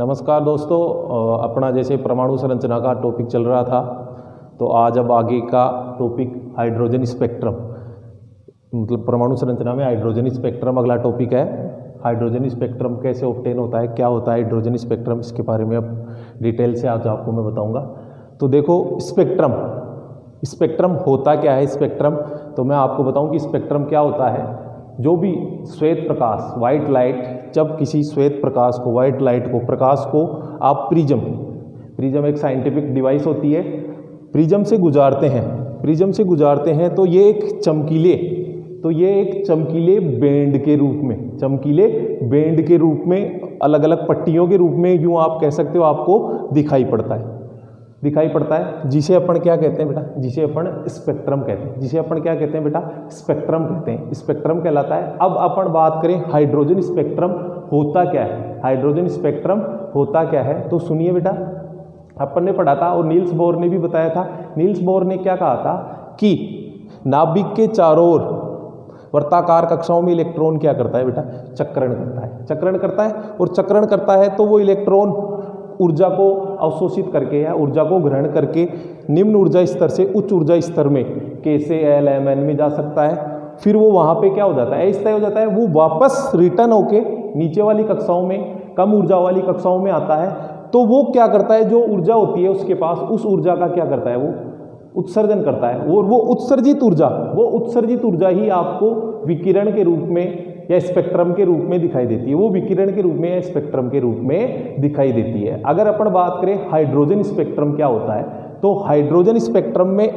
नमस्कार दोस्तों, अपना जैसे परमाणु संरचना का टॉपिक चल रहा था, तो आज अब आगे का टॉपिक हाइड्रोजन स्पेक्ट्रम, मतलब परमाणु संरचना में हाइड्रोजन स्पेक्ट्रम अगला टॉपिक है। हाइड्रोजन स्पेक्ट्रम कैसे ऑब्टेन होता है, क्या होता है हाइड्रोजन स्पेक्ट्रम, इसके बारे में अब डिटेल से आज आपको मैं बताऊंगा। तो देखो स्पेक्ट्रम होता क्या है। स्पेक्ट्रम तो मैं आपको बताऊं कि स्पेक्ट्रम क्या होता है। जो भी श्वेत प्रकाश, वाइट लाइट, जब किसी श्वेत प्रकाश को, वाइट लाइट को, प्रकाश को आप प्रिज्म एक साइंटिफिक डिवाइस होती है, प्रिज्म से गुजारते हैं तो ये एक चमकीले बेंड के रूप में अलग अलग पट्टियों के रूप में, यूँ आप कह सकते हो, आपको दिखाई पड़ता है, जिसे अपन क्या कहते हैं बेटा, जिसे अपन स्पेक्ट्रम कहते हैं, स्पेक्ट्रम कहलाता है। अब अपन बात करें हाइड्रोजन स्पेक्ट्रम होता क्या है, तो सुनिए बेटा, अपन ने पढ़ा था और नील्स बोर ने भी बताया था। नील्स बोर ने क्या कहा था कि नाभिक के चारों ओर वर्ताकार कक्षाओं में इलेक्ट्रॉन क्या करता है बेटा, चक्रण करता है तो वो इलेक्ट्रॉन ऊर्जा को अवशोषित करके या ऊर्जा को ग्रहण करके निम्न ऊर्जा स्तर से उच्च ऊर्जा स्तर में K से L M N में जा सकता है। फिर वो वहाँ पे क्या हो जाता है, ऐसा हो जाता है, वो वापस रिटर्न होके नीचे वाली कक्षाओं में, कम ऊर्जा वाली कक्षाओं में आता है। तो वो क्या करता है, जो ऊर्जा होती है उसके पास, उस ऊर्जा का क्या करता है, वो उत्सर्जन करता है। और वो उत्सर्जित ऊर्जा ही आपको विकिरण के रूप में या स्पेक्ट्रम के रूप में दिखाई देती है। वो विकिरण के रूप में या स्पेक्ट्रम के रूप में दिखाई देती है। अगर अपन बात करें हाइड्रोजन स्पेक्ट्रम क्या होता है, तो हाइड्रोजन स्पेक्ट्रम में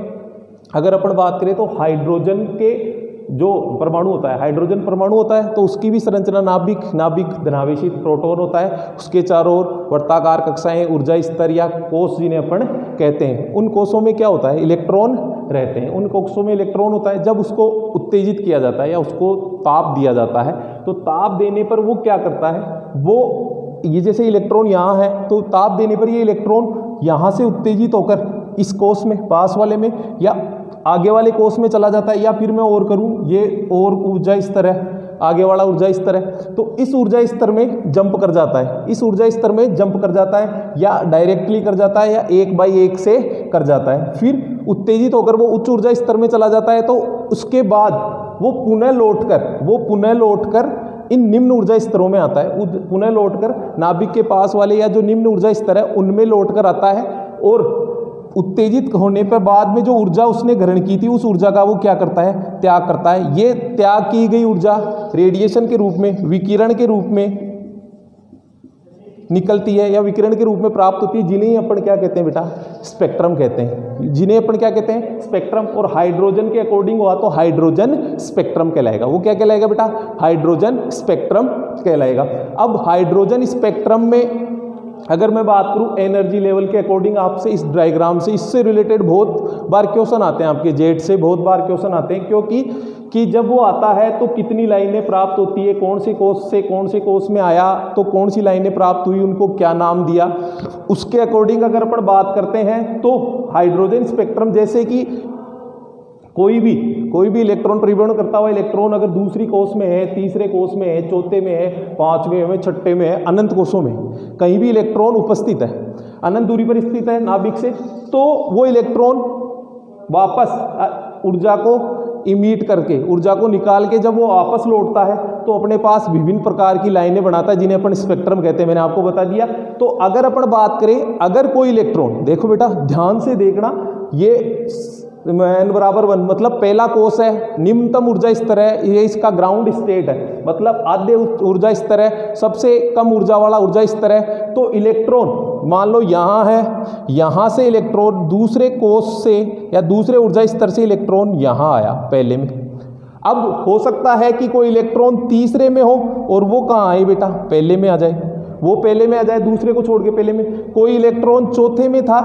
अगर अपन बात करें तो हाइड्रोजन के जो परमाणु होता है, हाइड्रोजन परमाणु होता है, तो उसकी भी संरचना नाभिक धनावेशित प्रोटॉन होता है, उसके चारों ओर वर्ताकार कक्षाएं, ऊर्जा स्तर या कोष जिन्हें अपन कहते हैं, उन कोषों में क्या होता है, इलेक्ट्रॉन रहते हैं। उन कोषों में इलेक्ट्रॉन होता है। जब उसको उत्तेजित किया जाता है या उसको ताप दिया जाता है, तो ताप देने पर वो क्या करता है, वो ये जैसे इलेक्ट्रॉन यहाँ है, तो ताप देने पर ये इलेक्ट्रॉन यहाँ से उत्तेजित होकर इस कोष में, पास वाले में या आगे वाले कोष में चला जाता है, या फिर मैं और करूं, ये और ऊर्जा स्तर है, आगे वाला ऊर्जा स्तर है, तो इस ऊर्जा स्तर में जंप कर जाता है, या डायरेक्टली कर जाता है, या 1/1 से कर जाता है। फिर उत्तेजित होकर वो उच्च ऊर्जा स्तर में चला जाता है। तो उसके बाद वो पुनः लौटकर इन निम्न ऊर्जा स्तरों में आता है, पुनः लौटकर नाभिक के पास वाले या जो निम्न ऊर्जा स्तर है उनमें लौटकर आता है। और उत्तेजित होने पर बाद में जो ऊर्जा उसने ग्रहण की थी, उस ऊर्जा का वो क्या करता है, त्याग करता है। ये त्याग की गई ऊर्जा रेडिएशन के रूप में, विकिरण के रूप में निकलती है या विकिरण के रूप में प्राप्त होती है, जिन्हें अपन क्या कहते हैं बेटा, स्पेक्ट्रम कहते हैं, स्पेक्ट्रम। और हाइड्रोजन के अकॉर्डिंग हुआ तो हाइड्रोजन स्पेक्ट्रम कहलाएगा। वो क्या कहलाएगा बेटा, हाइड्रोजन स्पेक्ट्रम कहलाएगा। अब हाइड्रोजन स्पेक्ट्रम में अगर मैं बात करूं एनर्जी लेवल के अकॉर्डिंग, आपसे इस डायग्राम से, इससे रिलेटेड बहुत बार क्वेश्चन आते हैं, आपके जेट से बहुत बार क्वेश्चन आते हैं, क्योंकि कि जब वो आता है तो कितनी लाइनें प्राप्त होती है, कौन से कोष से कौन से कोष में आया, तो कौन सी लाइनें प्राप्त हुई, उनको क्या नाम दिया, उसके अकॉर्डिंग अगर अपन बात करते हैं तो हाइड्रोजन स्पेक्ट्रम, जैसे कि कोई भी इलेक्ट्रॉन परिवहन करता हुआ इलेक्ट्रॉन अगर दूसरी कोष में है, तीसरे कोष में है, चौथे में है, पांचवें में, छठे में है, अनंत कोषों में कहीं भी इलेक्ट्रॉन उपस्थित है, अनंत दूरी पर स्थित है नाभिक से, तो वो इलेक्ट्रॉन वापस ऊर्जा को इमिट करके, ऊर्जा को निकाल के जब वो वापस लौटता है तो अपने पास विभिन्न प्रकार की लाइनें बनाता है, जिन्हें अपन स्पेक्ट्रम कहते हैं। मैंने आपको बता दिया। तो अगर अपन बात करें, अगर कोई इलेक्ट्रॉन, देखो बेटा ध्यान से देखना, ये n=1 मतलब पहला कोष है, निम्नतम ऊर्जा स्तर है, ये इसका ग्राउंड स्टेट है, मतलब आद्य ऊर्जा स्तर है, सबसे कम ऊर्जा वाला ऊर्जा स्तर है। तो इलेक्ट्रॉन मान लो यहाँ है, यहाँ से इलेक्ट्रॉन दूसरे कोष से या दूसरे ऊर्जा स्तर से इलेक्ट्रॉन यहाँ आया पहले में। अब हो सकता है कि कोई इलेक्ट्रॉन तीसरे में हो और वो कहाँ आए बेटा, पहले में आ जाए, दूसरे को छोड़ के पहले में। कोई इलेक्ट्रॉन चौथे में था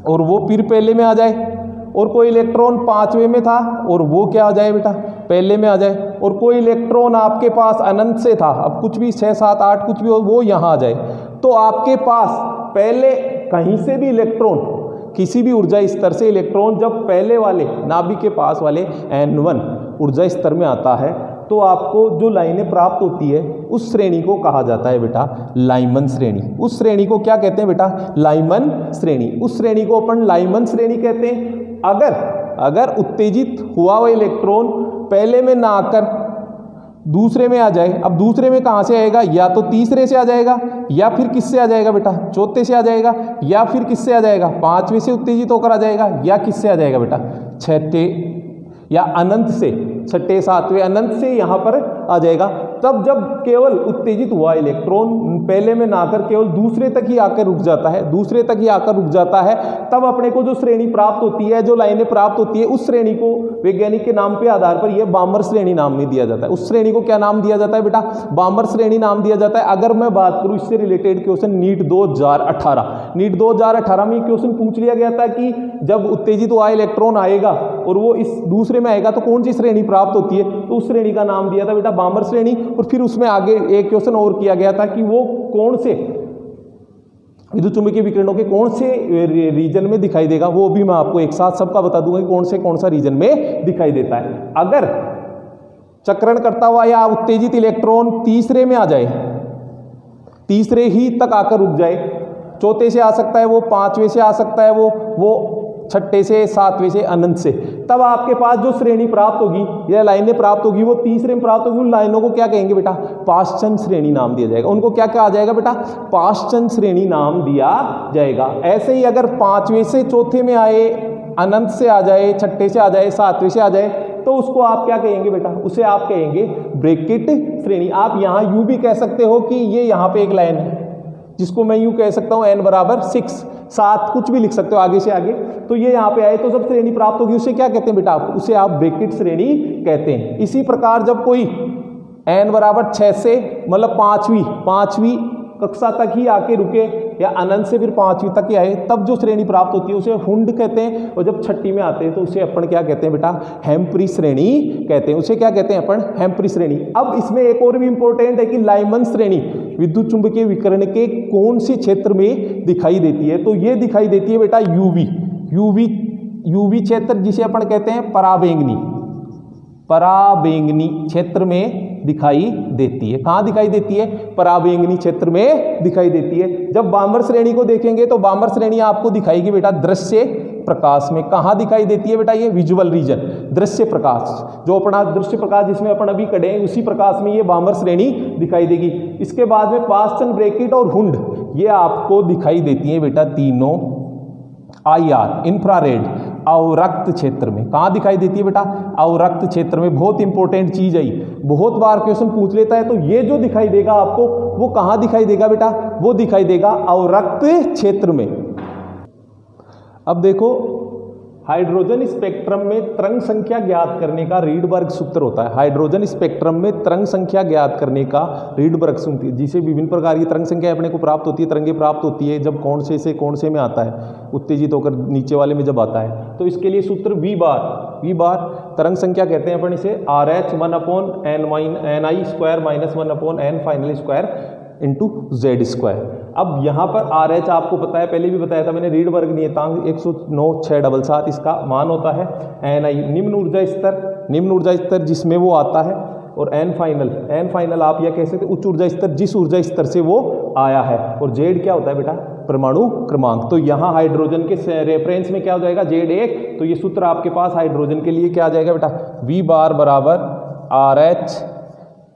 और वो फिर पहले में आ जाए, और कोई इलेक्ट्रॉन पांचवें में था और वो क्या आ जाए बेटा, पहले में आ जाए। और कोई इलेक्ट्रॉन आपके पास अनंत से था, अब कुछ भी 6, 7, 8 कुछ भी हो, वो यहाँ आ जाए। तो आपके पास पहले कहीं से भी इलेक्ट्रॉन, किसी भी ऊर्जा स्तर से इलेक्ट्रॉन जब पहले वाले नाभिक के पास वाले n1 ऊर्जा स्तर में आता है, तो आपको जो लाइनें प्राप्त होती है उस श्रेणी को कहा जाता है बेटा लाइमन श्रेणी। उस श्रेणी को क्या कहते हैं बेटा? लाइमन श्रेणी। उस श्रेणी को अपन लाइमन श्रेणी कहते हैं। अगर उत्तेजित हुआ हुआ इलेक्ट्रॉन पहले में ना आकर दूसरे में आ जाए, अब दूसरे में कहाँ से आएगा? या तो तीसरे से आ जाएगा, या फिर किससे आ जाएगा बेटा? चौथे से आ जाएगा, या फिर किससे आ जाएगा? पांचवें से उत्तेजित होकर आ जाएगा, या किससे आ जाएगा बेटा? छठे या अनंत से, छठे सातवें अनंत से यहाँ पर आ जाएगा। तब जब केवल उत्तेजित हुआ इलेक्ट्रॉन पहले में ना आकर केवल दूसरे तक ही आकर रुक जाता है, दूसरे तक ही आकर रुक जाता है, तब अपने को जो श्रेणी प्राप्त होती है, जो लाइनें प्राप्त होती है, उस श्रेणी को वैज्ञानिक के नाम के आधार पर यह बामर श्रेणी नाम में दिया जाता है। उस श्रेणी को क्या नाम दिया जाता है बेटा? बामर श्रेणी नाम दिया जाता है। अगर मैं बात करूं इससे रिलेटेड क्वेश्चन नीट 2018 में क्वेश्चन पूछ लिया गया था कि जब उत्तेजित हुआ इलेक्ट्रॉन आएगा और वो इस दूसरे में आएगा तो कौन सी श्रेणी प्राप्त होती है? तो उस श्रेणी का नाम दिया था बेटा बामर श्रेणी। और फिर उसमें आगे एक क्वेश्चन और किया गया था कि वो कौन से विद्युत चुंबकीय विकिरणों के कौन से रीजन में दिखाई देगा, वो भी मैं आपको एक साथ सबका बता दूंगा कि कौन सा रीजन में दिखाई देता है। अगर चक्रण करता हुआ या उत्तेजित इलेक्ट्रॉन तीसरे में आ जाए, तीसरे ही तक आकर रुक जाए, चौथे से आ सकता है वो, पांचवें से आ सकता है वो छठे से, सातवें से, अनंत से, तब आपके पास जो श्रेणी प्राप्त होगी या लाइनें प्राप्त होगी वो तीसरे में प्राप्त होगी। उन लाइनों को क्या कहेंगे बेटा? पाश्चन श्रेणी नाम दिया जाएगा। उनको क्या कहा जाएगा बेटा? पाश्चन श्रेणी नाम दिया जाएगा। ऐसे ही अगर पांचवें से चौथे में आए, अनंत से आ जाए, छठे से आ जाए, सातवें से आ जाए, तो उसको आप क्या कहेंगे बेटा? उसे आप कहेंगे ब्रैकेट श्रेणी। आप यहाँ यूं भी कह सकते हो कि ये यहाँ पे एक लाइन है जिसको मैं यूं कह सकता हूं n बराबर 6, 7 कुछ भी लिख सकते हो आगे से आगे। तो ये यहाँ पे आए तो जब श्रेणी प्राप्त होगी उसे क्या कहते हैं बेटा? उसे आप ब्रैकेट श्रेणी कहते हैं। इसी प्रकार जब कोई n बराबर 6 से मतलब पांचवी कक्षा तक ही आके रुके या अनंत से फिर पांचवी तक ही आए, तब जो श्रेणी प्राप्त होती है उसे हुंड कहते हैं। और जब छठी में आते हैं तो उसे अपन क्या कहते हैं बेटा? हेम्प्री श्रेणी कहते हैं। उसे क्या कहते हैं अपन? हेम्प्री श्रेणी। अब इसमें एक और भी इंपॉर्टेंट है कि लाइमन श्रेणी विद्युत चुंबकीय विकिरण के कौन से क्षेत्र में दिखाई देती है? तो ये दिखाई देती है बेटा यूवी क्षेत्र, जिसे अपन कहते हैं पराबैंगनी क्षेत्र में दिखाई देती है। कहाँ दिखाई देती है? पराबैंगनी क्षेत्र में दिखाई देती है। जब बामर श्रेणी को देखेंगे तो बामर श्रेणी आपको दिखाएगी बेटा दृश्य प्रकाश में। कहाँ दिखाई देती है बेटा? ये विजुअल रीजन, दृश्य प्रकाश, जो अपना दृश्य प्रकाश जिसमें अपन अभी खड़े हैं उसी प्रकाश में ये बामर श्रेणी दिखाई देगी। इसके बाद में पाश्चन, ब्रैकेट और हुंड ये आपको दिखाई देती है बेटा तीनों IR इंफ्रारेड अवरक्त क्षेत्र में। कहाँ दिखाई देती है बेटा? अवरक्त क्षेत्र में। बहुत इंपॉर्टेंट चीज है, बहुत बार क्वेश्चन पूछ लेता है। तो ये जो दिखाई देगा आपको वो कहाँ दिखाई देगा बेटा? वो दिखाई देगा अवरक्त क्षेत्र में। अब देखो हाइड्रोजन स्पेक्ट्रम में तरंग संख्या ज्ञात करने का रीडबर्ग सूत्र होता है। हाइड्रोजन स्पेक्ट्रम में तरंग संख्या ज्ञात करने का रीडबर्ग सूत्र, जिसे विभिन्न प्रकार की तरंग संख्या अपने को प्राप्त होती है, तरंगे प्राप्त होती है जब कौन से में आता है, उत्तेजित होकर नीचे वाले में जब आता है। तो इसके लिए सूत्र वी बार तरंग संख्या कहते हैं अपन इसे RH 1/n square minus 1/n final square into Z²। अब यहाँ पर RH आपको पता है, पहले भी बताया था मैंने, रीडबर्ग नियतांक 109,677 इसका मान होता है। Ni निम्न ऊर्जा स्तर जिसमें वो आता है, और n फाइनल आप यह कह सकते उच्च ऊर्जा स्तर जिस ऊर्जा स्तर से वो आया है। और Z क्या होता है बेटा? परमाणु क्रमांक। तो यहाँ हाइड्रोजन के रेफरेंस में क्या हो जाएगा? Z1। तो ये सूत्र आपके पास हाइड्रोजन के लिए क्या आ जाएगा बेटा? V बार बराबर RH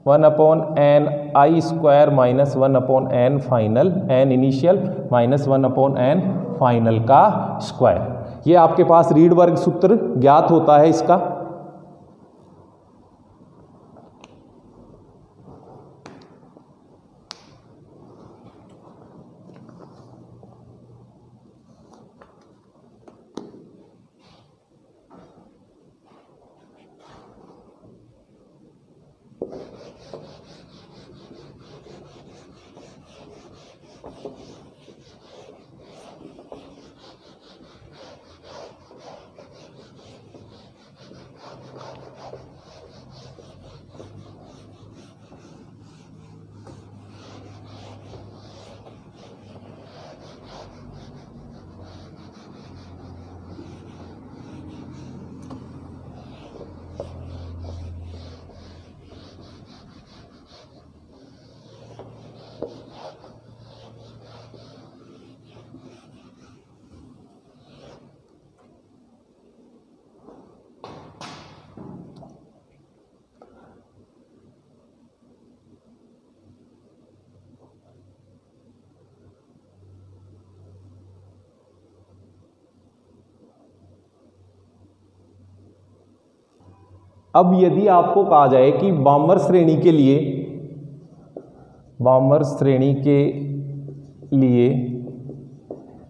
1/n square minus 1/n final, n initial minus 1/n final का स्क्वायर। ये आपके पास रीडबर्ग सूत्र ज्ञात होता है इसका। अब यदि आपको कहा जाए कि बामर श्रेणी के लिए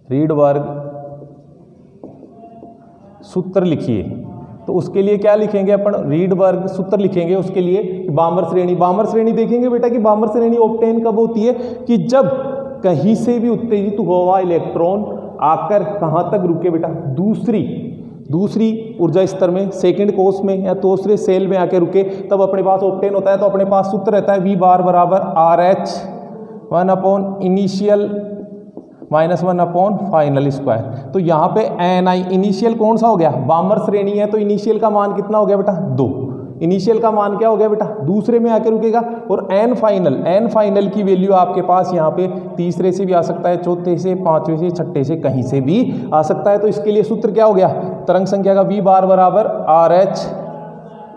रीडबर्ग सूत्र लिखिए, तो उसके लिए क्या लिखेंगे अपन? रीडबर्ग सूत्र लिखेंगे उसके लिए। बामर श्रेणी देखेंगे बेटा कि बामर श्रेणी ऑब्टेन कब होती है कि जब कहीं से भी उत्तेजित हुआ इलेक्ट्रॉन आकर कहां तक रुके बेटा? दूसरी ऊर्जा स्तर में, सेकंड कोष में या दूसरे सेल में आके रुके, तब अपने पास ऑब्टेन होता है। तो अपने पास सूत्र रहता है V बार बराबर RH 1 upon initial minus 1 upon final square. तो यहाँ पे NI इनिशियल कौन सा हो गया? बामर श्रेणी है तो इनिशियल का मान कितना हो गया बेटा? 2। इनिशियल का मान क्या हो गया बेटा? दूसरे में आके रुकेगा। और n फाइनल की वैल्यू आपके पास यहाँ पे तीसरे से भी आ सकता है, चौथे से, पांचवें से, छठे से, कहीं से भी आ सकता है। तो इसके लिए सूत्र क्या हो गया? तरंग संख्या का V बार बराबर RH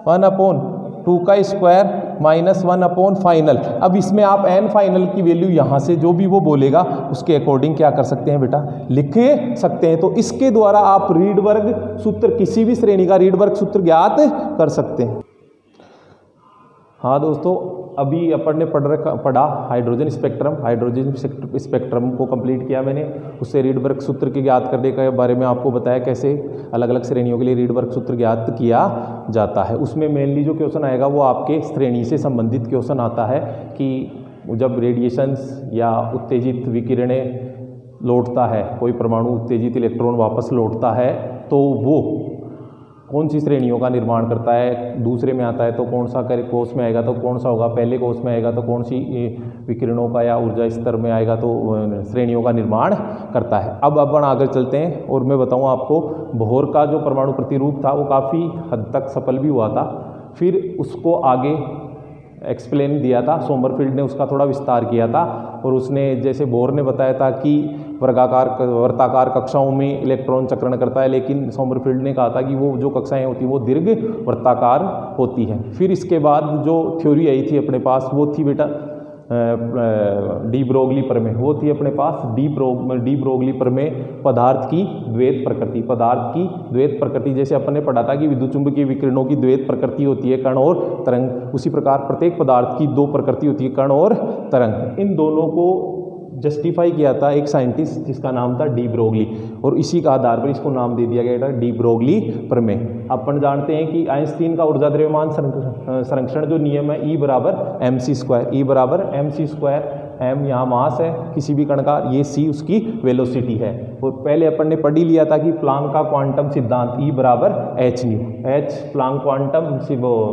1 अपॉन 2 का स्क्वायर माइनस 1 अपॉन फाइनल। अब इसमें आप n फाइनल की वैल्यू यहाँ से जो भी वो बोलेगा उसके अकॉर्डिंग क्या कर सकते हैं बेटा? लिख सकते हैं। तो इसके द्वारा आप रीडबर्ग सूत्र, किसी भी श्रेणी का रीडबर्ग सूत्र ज्ञात कर सकते हैं। हाँ दोस्तों, अभी अपन ने पढ़ा हाइड्रोजन स्पेक्ट्रम को कंप्लीट किया मैंने। उससे रीडबर्ग सूत्र के ज्ञात करने के बारे में आपको बताया कैसे अलग अलग श्रेणियों के लिए रीडबर्ग सूत्र ज्ञात किया जाता है। उसमें मेनली जो क्वेश्चन आएगा वो आपके श्रेणी से संबंधित क्वेश्चन आता है कि जब रेडिएशंस या उत्तेजित विकिरणें लौटता है, कोई परमाणु उत्तेजित इलेक्ट्रॉन वापस लौटता है, तो वो कौन सी श्रेणियों का निर्माण करता है? दूसरे में आता है तो कौन सा कोष में आएगा तो कौन सा होगा? पहले कोष में आएगा तो कौन सी विकिरणों का या ऊर्जा स्तर में आएगा तो श्रेणियों का निर्माण करता है। अब अपन आगे चलते हैं और मैं बताऊं आपको, बोहर का जो परमाणु प्रतिरूप था वो काफ़ी हद तक सफल भी हुआ था। फिर उसको आगे एक्सप्लेन दिया था, सोमरफील्ड ने उसका थोड़ा विस्तार किया था। और उसने, जैसे बोहर ने बताया था कि वर्ताकार कक्षाओं में इलेक्ट्रॉन चक्रण करता है, लेकिन सोमरफील्ड ने कहा था कि वो जो कक्षाएं होती हैं वो दीर्घ वर्ताकार होती हैं। फिर इसके बाद जो थ्योरी आई थी अपने पास वो थी बेटा डी ब्रोगली प्रमेय। वो थी अपने पास डी ब्रोगली प्रमेय, पदार्थ की द्वैत प्रकृति। जैसे अपन ने पढ़ा था कि विद्युत चुंबकीय विकिरणों की द्वैत प्रकृति होती है, कण और तरंग। उसी प्रकार प्रत्येक पदार्थ की 2 प्रकृति होती है, कण और तरंग। इन दोनों को जस्टिफाई किया था एक साइंटिस्ट जिसका नाम था डी ब्रोगली, और इसी का आधार पर इसको नाम दे दिया गया था डी ब्रोगली प्रमेय। अपन जानते हैं कि आइंस्टीन का ऊर्जा द्रव्यमान संरक्षण जो नियम है E बराबर mc स्क्वायर। m यहाँ मास है किसी भी कण का, ये c उसकी वेलोसिटी है। और पहले अपन ने पढ़ ही लिया था कि प्लांक का क्वांटम सिद्धांत E बराबर h nu. h Planck quantum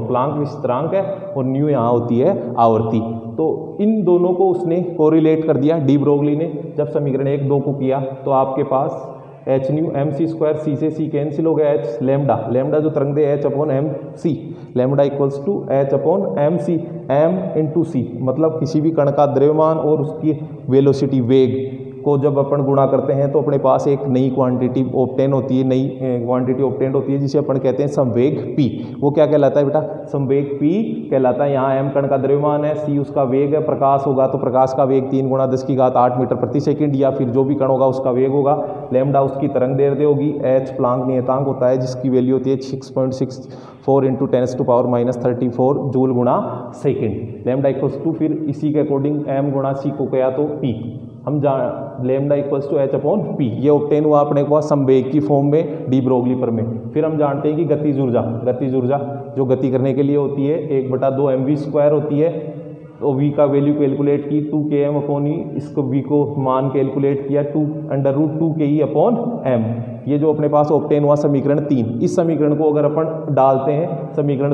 Planck विस्तारांक है और न्यू यहाँ होती है आवर्ती। तो इन दोनों को उसने कोरिलेट कर दिया डी ब्रोगली ने। जब समीकरण 1-2 को किया तो आपके पास H nu mc square, c से c कैंसिल हो गया, h लैम्डा जो तरंग दे h upon mc, lambda equals to h upon mc, m into c, मतलब किसी भी कण का द्रव्यमान और उसकी वेलोसिटी वेग को जब अपन गुणा करते हैं तो अपने पास एक नई क्वांटिटी ऑब्टेन होती है, जिसे अपन कहते हैं संवेग p। वो क्या कहलाता है बेटा? संवेग p कहलाता है। यहाँ m कण का द्रव्यमान है, c उसका वेग है। प्रकाश होगा तो प्रकाश का वेग 3 × 10⁸ मीटर प्रति सेकंड, या फिर जो भी कण होगा उसका वेग होगा। लैम्डा उसकी तरंग दैर्ध्य होगी। h प्लांक नियतांक होता है जिसकी वैल्यू होती है 6.64 × 10⁻34 जूल गुणा सेकेंड। लैम्डा इक्वल्स टू, फिर इसी के अकॉर्डिंग m गुणा c को किया तो p, हम lambda equals to h upon p, ये ऑब्टेन हुआ अपने को संवेग की फॉर्म में डी ब्रोगली प्रमेय। फिर हम जानते हैं कि गतिज ऊर्जा जो गति करने के लिए होती है 1/2 mv स्क्वायर होती है। तो v का वैल्यू कैलकुलेट की 2 km अपॉन ई, इसको v को मान कैलकुलेट किया 2√2 ke अपॉन m। ये जो अपने पास ऑब्टेन हुआ समीकरण 3। इस समीकरण को अगर अपन डालते हैं समीकरण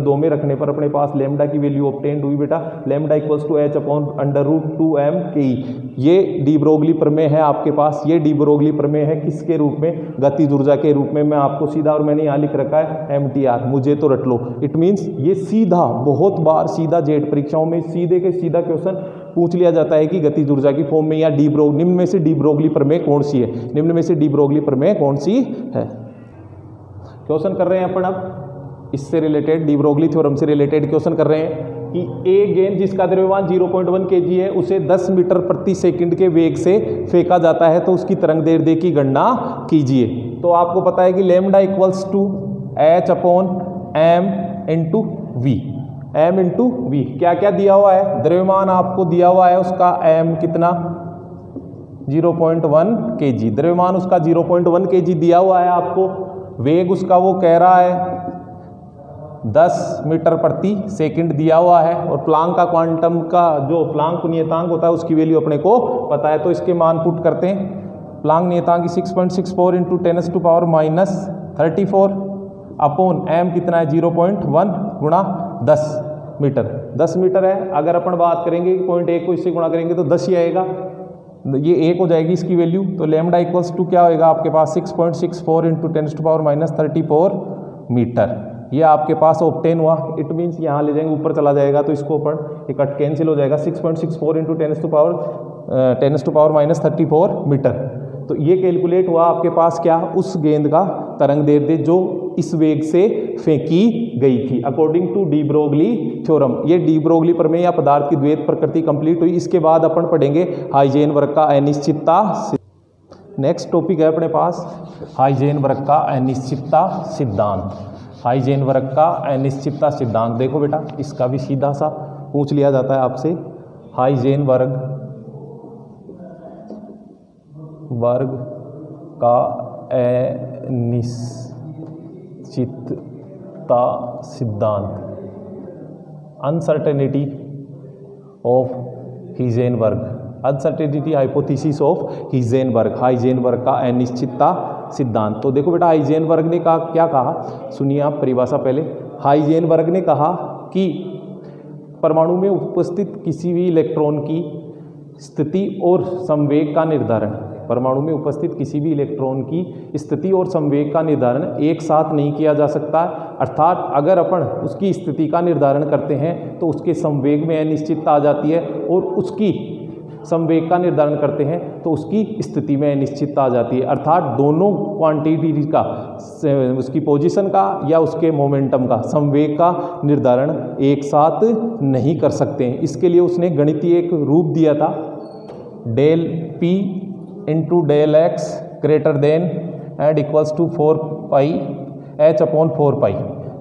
2 में रखने पर अपने पास लैम्डा की वैल्यू ऑब्टेन हुई बेटा, lambda equals to h upon √2m ke। ये डी ब्रोगली प्रमेय है आपके पास। ये डी ब्रोगली प्रमेय है किसके रूप में? गतिज ऊर्जा के रूप में। मैं आपको सीधा, और मैंने यहाँ लिख रखा है MTR, मुझे तो रट लो। इट मीन्स ये सीधा, बहुत बार सीधा जेट परीक्षाओं में सीधे के सीधा क्वेश्चन पूछ लिया जाता है कि गतिज ऊर्जा की फॉर्म में या निम्न में से डी ब्रोगली प्रमेय कौन सी है? निम्न में से डी ब्रोगली प्रमेय कौन सी है? क्वेश्चन कर रहे हैं अपन अब इससे रिलेटेड, डी ब्रोगली थ्योरम से रिलेटेड क्वेश्चन कर रहे हैं कि एक गेंद जिसका द्रव्यमान 0.1 kg है उसे 10 मीटर प्रति सेकंड के वेग से फेंका जाता है, तो उसकी तरंग दैर्ध्य की गणना कीजिए। तो आपको पता है कि lambda equals to h upon m into v, m into v. क्या क्या दिया हुआ है, द्रव्यमान आपको दिया हुआ है उसका एम कितना 0.1 kg, द्रव्यमान उसका 0.1 kg दिया हुआ है आपको। वेग उसका वो कह रहा है 10 मीटर प्रति सेकंड दिया हुआ है, और प्लांक का क्वांटम का जो प्लांक नियतांक होता है उसकी वैल्यू अपने को पता है, तो इसके मान पुट करते हैं। प्लांक नियतांक 6.64 इंटू 10⁻34 अपॉन एम कितना है 0.1 गुणा 10 मीटर, 10 मीटर है। अगर अपन बात करेंगे 0.1 को इससे गुणा करेंगे तो 10 ही आएगा, ये 1 हो जाएगी इसकी वैल्यू। तो लैम्डा इक्वल्स टू क्या होएगा आपके पास 6.64 इंटू 10⁻34 मीटर, ये आपके पास ऑब्टेन हुआ। इट मीन्स यहाँ ले जाएंगे ऊपर चला जाएगा तो इसको अपन एक कट कैंसिल हो जाएगा, 6.64 इंटू 10⁻34 मीटर। तो ये कैलकुलेट हुआ आपके पास क्या, उस गेंद का तरंग दैर्ध्य जो इस वेग से फेंकी गई थी according to de Broglie theorem. ये डी ब्रोगली प्रमेय या पदार्थ की द्वैत प्रकृति कंप्लीट हुई। इसके बाद अपन पढ़ेंगे हाइजेनबर्ग का अनिश्चितता। नेक्स्ट टॉपिक है अपने पास हाइजेनबर्ग का अनिश्चितता सिद्धांत। हाइजेनबर्ग का अनिश्चितता सिद्धांत, देखो बेटा इसका भी सीधा सा पूछ लिया जाता है आपसे। हाइजेनबर्ग का अनिश्चितता सिद्धांत, uncertainty of Heisenberg, uncertainty hypothesis of Heisenberg, Heisenberg का अनिश्चितता सिद्धांत। तो देखो बेटा हाइजेनबर्ग ने कहा, क्या कहा सुनिए आप परिभाषा पहले। हाइजेनबर्ग ने कहा कि परमाणु में उपस्थित किसी भी इलेक्ट्रॉन की स्थिति और संवेग का निर्धारण, परमाणु में उपस्थित किसी भी इलेक्ट्रॉन की स्थिति और संवेग का निर्धारण एक साथ नहीं किया जा सकता। अर्थात अगर अपन उसकी स्थिति का निर्धारण करते हैं तो उसके संवेग में अनिश्चितता आ जाती है, और उसकी संवेग का निर्धारण करते हैं तो उसकी स्थिति में अनिश्चितता आ जाती है। अर्थात दोनों क्वांटिटी का, उसकी पोजीशन का या उसके मोमेंटम का, संवेग का निर्धारण एक साथ नहीं कर सकते हैं। इसके लिए उसने गणितीय एक रूप दिया था, del p into del x greater than and equals to 4 pi h upon 4 pi,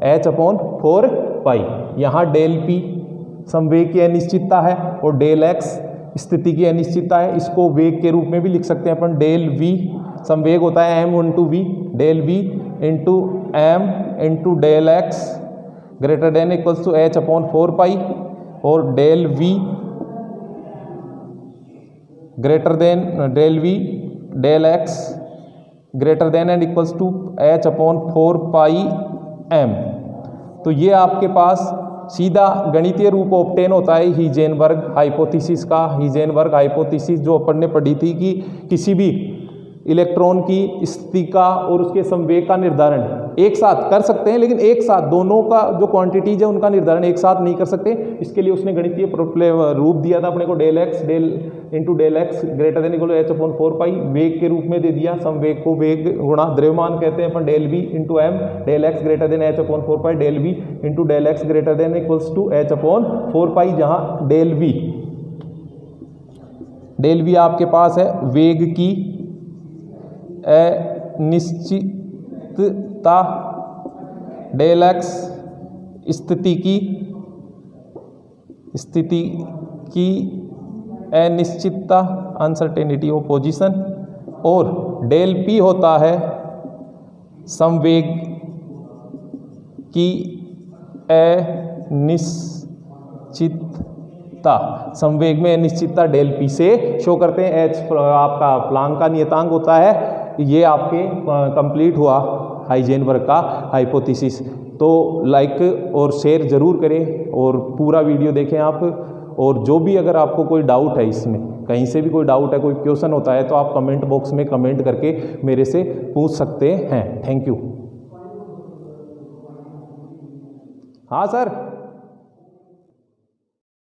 h upon 4 pi. यहाँ डेल पी संवेग की अनिश्चितता है और डेल एक्स स्थिति की अनिश्चितता है। इसको वेग के रूप में भी लिख सकते हैं अपन, डेल वी संवेग होता है m into v, del we into m into del x greater than equals to H upon 4 pi, और del v greater than del v del x greater than and equals to H upon 4 pi m. तो ये आपके पास सीधा गणितीय रूप obtain होता है Heisenberg hypothesis का। हाइजेनबर्ग हाइपोथेसिस जो अपन ने पढ़ी थी कि किसी भी इलेक्ट्रॉन की स्थिति का और उसके संवेग का निर्धारण एक साथ कर सकते हैं, लेकिन एक साथ दोनों का जो क्वांटिटीज है उनका निर्धारण एक साथ नहीं कर सकते। इसके लिए उसने गणितीय रूप दिया था अपने को, del x del into del x greater than equal to H upon 4 pi, वेग के रूप में दे दिया, संवेग को वेग गुणा द्रव्यमान कहते हैं अपन, del we into M del x greater than H upon 4 pi, del we into del x greater than equals to H upon 4 pi, जहाँ डेल वी आपके पास है वेग की अनिश्चितता, डेल एक्स स्थिति की अनिश्चितता अनसर्टेनिटी ऑफ पोजीशन, और डेल पी होता है संवेग की अनिश्चितता, संवेग में अनिश्चितता डेल पी से शो करते हैं। एच आपका प्लांक का नियतांक होता है। ये आपके कंप्लीट हुआ हाइजेनबर्ग का हाइपोथेसिस। तो लाइक और शेयर जरूर करें और पूरा वीडियो देखें आप। और जो भी अगर आपको कोई डाउट है, इसमें कहीं से भी कोई डाउट है, कोई क्वेश्चन होता है, तो आप कमेंट बॉक्स में कमेंट करके मेरे से पूछ सकते हैं। Thank you. हाँ सर।